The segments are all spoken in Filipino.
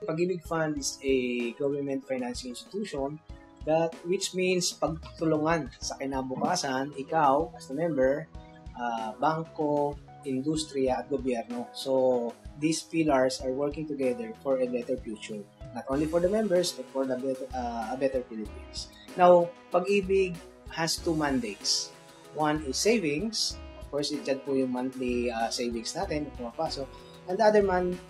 Pag-ibig Fund is a government financing institution which means pagtulungan sa kinabukasan, ikaw as a member, bangko, industriya at gobyerno. So these pillars are working together for a better future, not only for the members but for the a better Philippines. Now, Pag-ibig has two mandates. One is savings. Of course, dyan po yung monthly savings natin pumapasok. And the other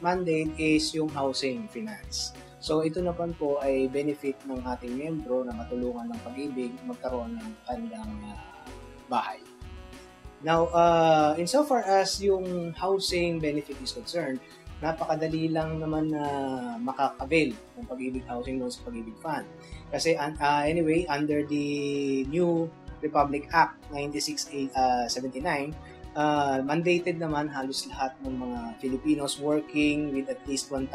mandate is yung housing finance. So ito naman po ay benefit ng ating membro na matulungan ng Pag-ibig magkaroon ng kanilang bahay. Now, insofar as yung housing benefit is concerned, napakadali lang naman na makaka-avail ng Pag-ibig Housing Loan sa Pag-ibig Fund. Kasi anyway, under the new Republic Act 9679, mandated naman halos lahat ng mga Filipinos working with at least 1,000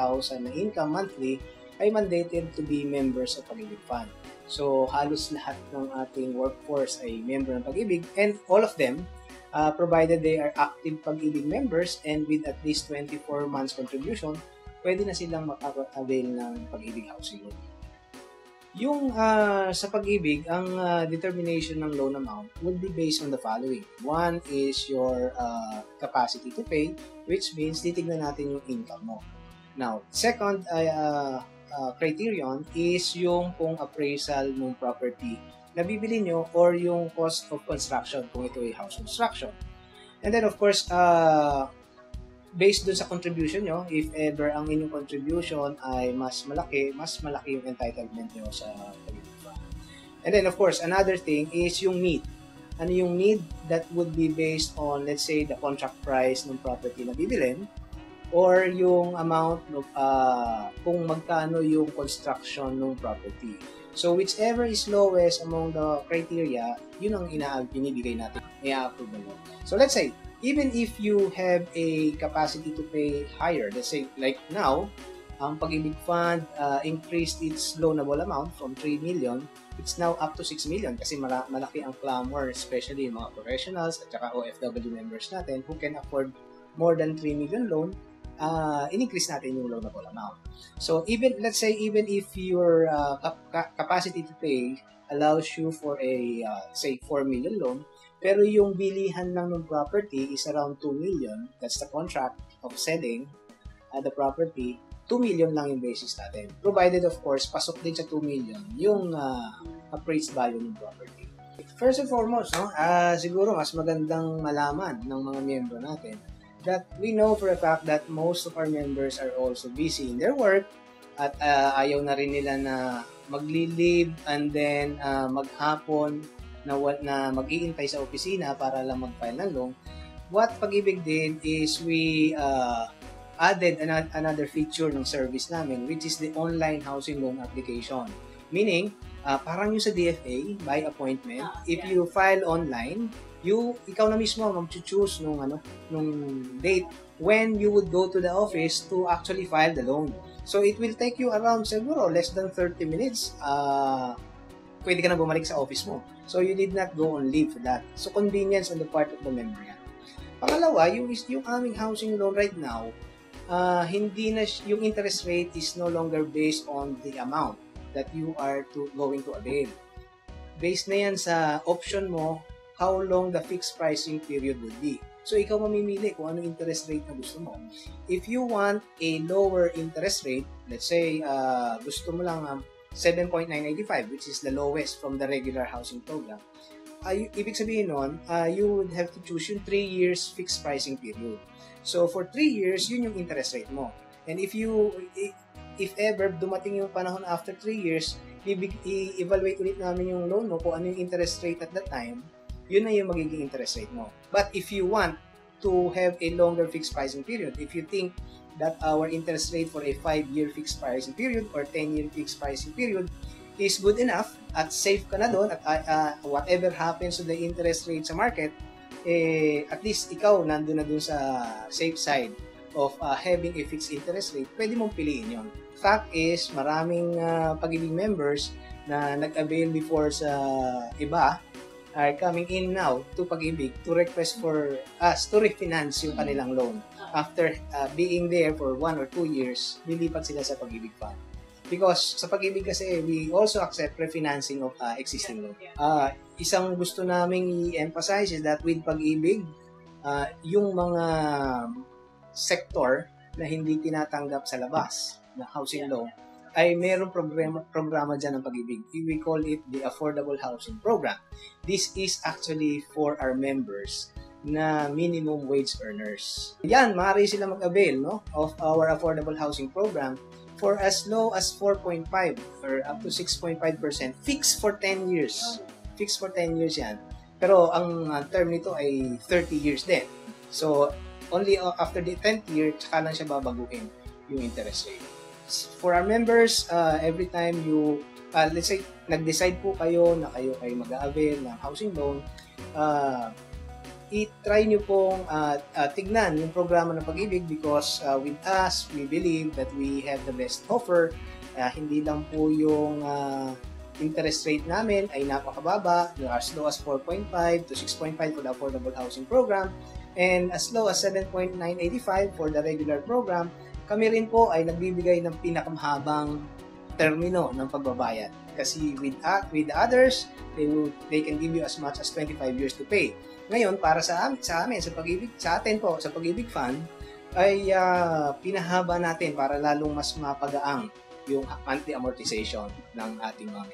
na income monthly ay mandated to be members of Pag-ibig Fund. So, halos lahat ng ating workforce ay member ng Pag-ibig, and all of them, provided they are active Pag-ibig members and with at least 24 months contribution, pwede na silang makaka-avail ng Pag-ibig Housing Loan. Yung sa Pag-ibig, ang determination ng loan amount would be based on the following. One is your capacity to pay, which means titignan natin yung income mo. Now, second criterion is yung kung appraisal ng property na bibili nyo or yung cost of construction kung ito ay house construction. And then of course, based dun sa contribution nyo, if ever ang inyong contribution ay mas malaki yung entitlement nyo sa Pag-ibig Fund. And then of course, another thing is yung need. Ano yung need? That would be based on, let's say, the contract price ng property na bibilin or yung amount of, kung magkano yung construction ng property. So whichever is lowest among the criteria, yun ang binibigay natin, i-approve mo. So let's say, even if you have a capacity to pay higher, let's say like now, ang Pag-ibig Fund increased its loanable amount from 3 million, it's now up to 6 million kasi malaki ang clamor, especially yung mga professionals at saka OFW members natin who can afford more than 3 million loan, in-increase natin yung loanable amount. So even, let's say, even if your capacity to pay allows you for a, say, 4 million loan, pero yung bilihan lang ng property is around 2 million, that's the contract of selling the property, 2 million lang yung basis natin. Provided, of course, pasok din sa 2 million yung appraised value ng property. First and foremost, no, siguro mas magandang malaman ng mga miyembro natin that we know for a fact that most of our members are also busy in their work at ayaw na rin nila na magli-leave and then maghapon na mag-iintay sa opisina para lang mag-file ng loan. What Pag-ibig did is we added another feature ng service namin, which is the online housing loan application. Meaning, parang yung sa DFA, by appointment, if you file online, ikaw na mismo mag-choose nung date when you would go to the office to actually file the loan. So it will take you around siguro less than 30 minutes. Pwede ka na bumalik sa office mo. So you did not go on leave for that. So convenience on the part of the member yan. Pangalawa, yung aming housing loan right now, yung interest rate is no longer based on the amount that you are going to avail. Based na yan sa option mo, how long the fixed pricing period would be. So ikaw mamimili kung ano interest rate na gusto mo. If you want a lower interest rate, let's say gusto mo lang 7.995, which is the lowest from the regular housing program, ibig sabihin nun, you would have to choose yung 3 years fixed pricing period. So for 3 years, yun yung interest rate mo. And if ever dumating yung panahon after 3 years, i-evaluate ulit namin yung loan mo kung ano yung interest rate at that time, yun na yung magiging interest rate mo. But if you want to have a longer fixed pricing period, if you think that our interest rate for a 5-year fixed pricing period or 10-year fixed pricing period is good enough at safe ka na doon at whatever happens to the interest rate sa market, at least ikaw nandun na doon sa safe side of having a fixed interest rate, pwede mong piliin yon. Fact is, maraming Pag-ibig members na nag-avail before sa iba are coming in now to Pag-ibig to request for us to refinance yung kanilang loan. After being there for 1 or 2 years, lilipat sila sa Pag-ibig Fund. Because sa Pag-ibig kasi, we also accept refinancing of existing loan. Isang gusto naming i-emphasize is that with Pag-ibig, yung mga sector na hindi tinatanggap sa labas na housing loan, ay mayroong programa dyan ng Pag-ibig. We call it the Affordable Housing Program. This is actually for our members na minimum wage earners. Yan, maaari sila mag-avail of our Affordable Housing Program for as low as 4.5 or up to 6.5% fixed for 10 years. Fixed for 10 years yan. Pero ang term nito ay 30 years din. So, only after the 10th year, tsaka lang siya babaguhin yung interest rate. For our members, every time you, let's say, nag-decide po kayo na kayo ay mag-avail ng housing loan, i-try nyo pong tignan yung programa ng Pag-ibig because with us, we believe that we have the best offer. Hindi lang po yung interest rate namin ay napakababa, as low as 4.5 to 6.5 for the Affordable Housing Program, and as low as 7.985 for the regular program. Kami rin po ay nagbibigay ng pinakamahabang termino ng pagbabayad. Kasi with others, they can give you as much as 25 years to pay. Ngayon, para sa amin, sa Pag-ibig, sa atin po, sa Pag-ibig Fund, ay pinahaba natin para lalong mas mapagaang yung monthly amortization ng ating mga